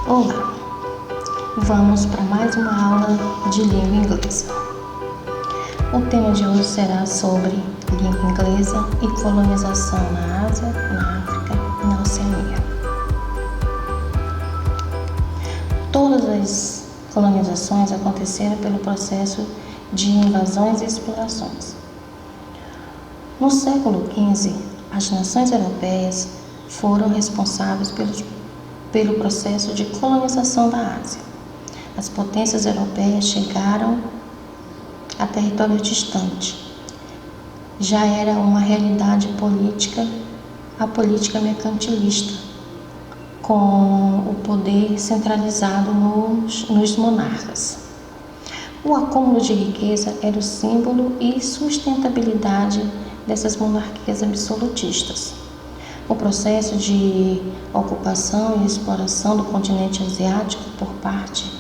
Olá, vamos para mais uma aula de língua inglesa. O tema de hoje será sobre língua inglesa e colonização na Ásia, na África e na Oceania. Todas as colonizações aconteceram pelo processo de invasões e explorações. No século XV, as nações europeias foram responsáveis pelo processo de colonização da Ásia. As potências europeias chegaram a território distante. Já era uma realidade política, a política mercantilista, com o poder centralizado nos monarcas. O acúmulo de riqueza era o símbolo e sustentabilidade dessas monarquias absolutistas. O processo de ocupação e exploração do continente asiático por parte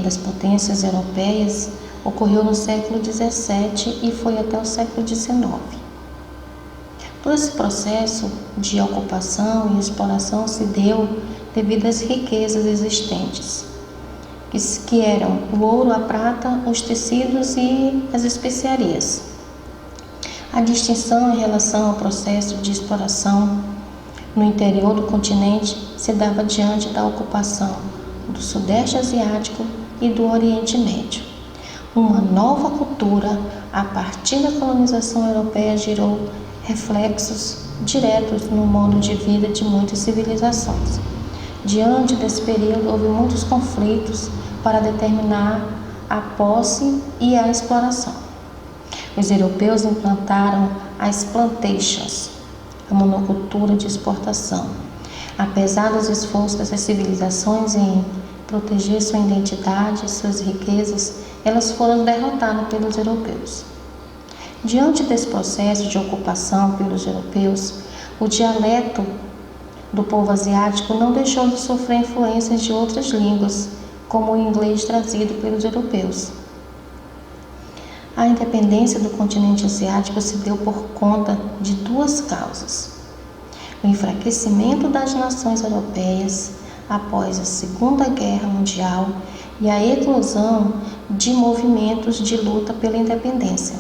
das potências europeias ocorreu no século XVII e foi até o século XIX. Todo esse processo de ocupação e exploração se deu devido às riquezas existentes, que eram o ouro, a prata, os tecidos e as especiarias. A distinção em relação ao processo de exploração no interior do continente se dava diante da ocupação do Sudeste Asiático e do Oriente Médio. Uma nova cultura, a partir da colonização europeia, gerou reflexos diretos no modo de vida de muitas civilizações. Diante desse período, houve muitos conflitos para determinar a posse e a exploração. Os europeus implantaram as plantations, a monocultura de exportação. Apesar dos esforços dessas civilizações em proteger sua identidade e suas riquezas, elas foram derrotadas pelos europeus. Diante desse processo de ocupação pelos europeus, o dialeto do povo asiático não deixou de sofrer influências de outras línguas, como o inglês trazido pelos europeus. A independência do continente asiático se deu por conta de duas causas: o enfraquecimento das nações europeias após a Segunda Guerra Mundial e a eclosão de movimentos de luta pela independência.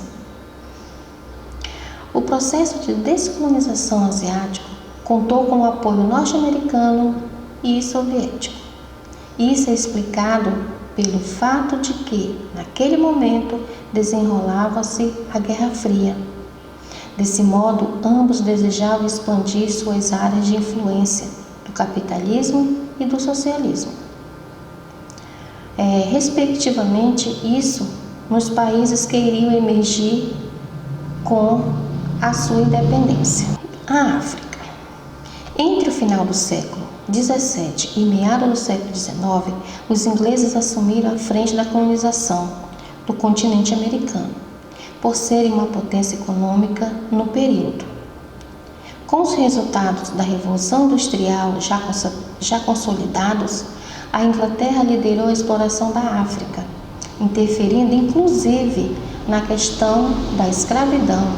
O processo de descolonização asiático contou com o apoio norte-americano e soviético. Isso é explicado pelo fato de que, naquele momento, desenrolava-se a Guerra Fria. Desse modo, ambos desejavam expandir suas áreas de influência do capitalismo e do socialismo. Respectivamente, isso nos países que iriam emergir com a sua independência. A África. Entre o final do século XVII e meados do século XIX, os ingleses assumiram a frente da colonização do continente americano, por serem uma potência econômica no período. Com os resultados da Revolução Industrial já consolidados, a Inglaterra liderou a exploração da África, interferindo inclusive na questão da escravidão,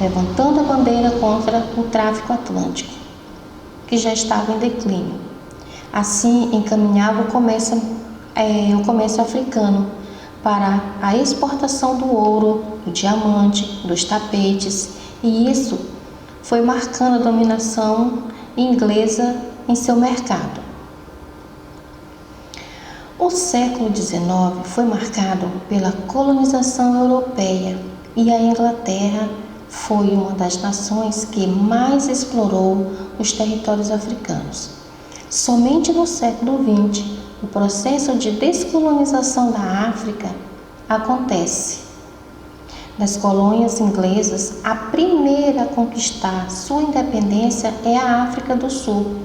levantando a bandeira contra o tráfico atlântico, que já estava em declínio. Assim, encaminhava o comércio africano para a exportação do ouro, do diamante, dos tapetes, e isso foi marcando a dominação inglesa em seu mercado. O século XIX foi marcado pela colonização europeia e a Inglaterra foi uma das nações que mais explorou os territórios africanos. Somente no século XX, o processo de descolonização da África acontece. Das colônias inglesas, a primeira a conquistar sua independência é a África do Sul,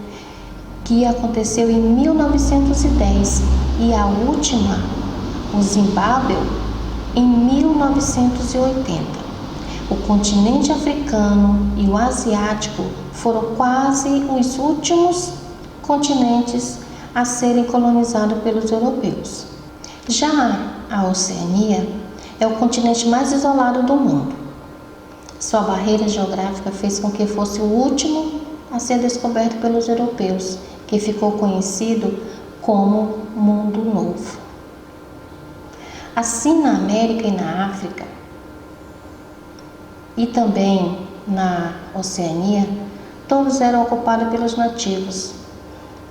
que aconteceu em 1910, e a última, o Zimbábue, em 1980. O continente africano e o asiático foram quase os últimos continentes a serem colonizados pelos europeus. Já a Oceania é o continente mais isolado do mundo. Sua barreira geográfica fez com que fosse o último a ser descoberto pelos europeus que ficou conhecido como Mundo Novo. Assim, na América e na África, e também na Oceania, todos eram ocupados pelos nativos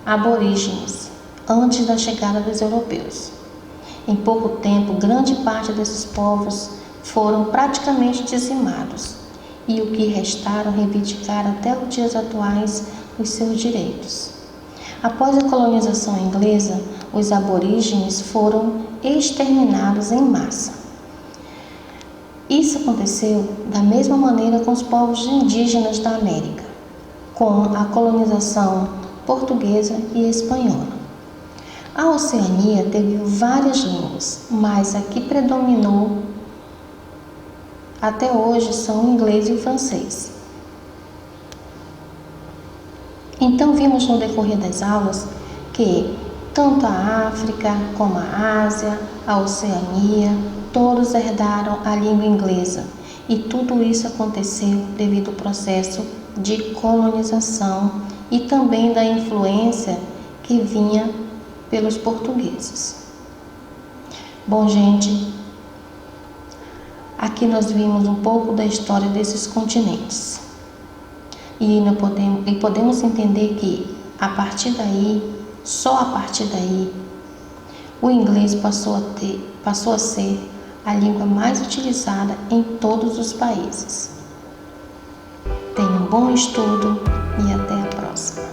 aborígenes, antes da chegada dos europeus. Em pouco tempo, grande parte desses povos foram praticamente dizimados, e o que restaram reivindicaram até os dias atuais os seus direitos. Após a colonização inglesa, os aborígenes foram exterminados em massa. Isso aconteceu da mesma maneira com os povos indígenas da América, com a colonização portuguesa e espanhola. A Oceania teve várias línguas, mas a que predominou até hoje são o inglês e o francês. Então vimos no decorrer das aulas que tanto a África como a Ásia, a Oceania, todos herdaram a língua inglesa, e tudo isso aconteceu devido ao processo de colonização e também da influência que vinha pelos portugueses. Bom, gente, aqui nós vimos um pouco da história desses continentes. E podemos entender que a partir daí, só a partir daí, o inglês passou a ser a língua mais utilizada em todos os países. Tenha um bom estudo e até a próxima.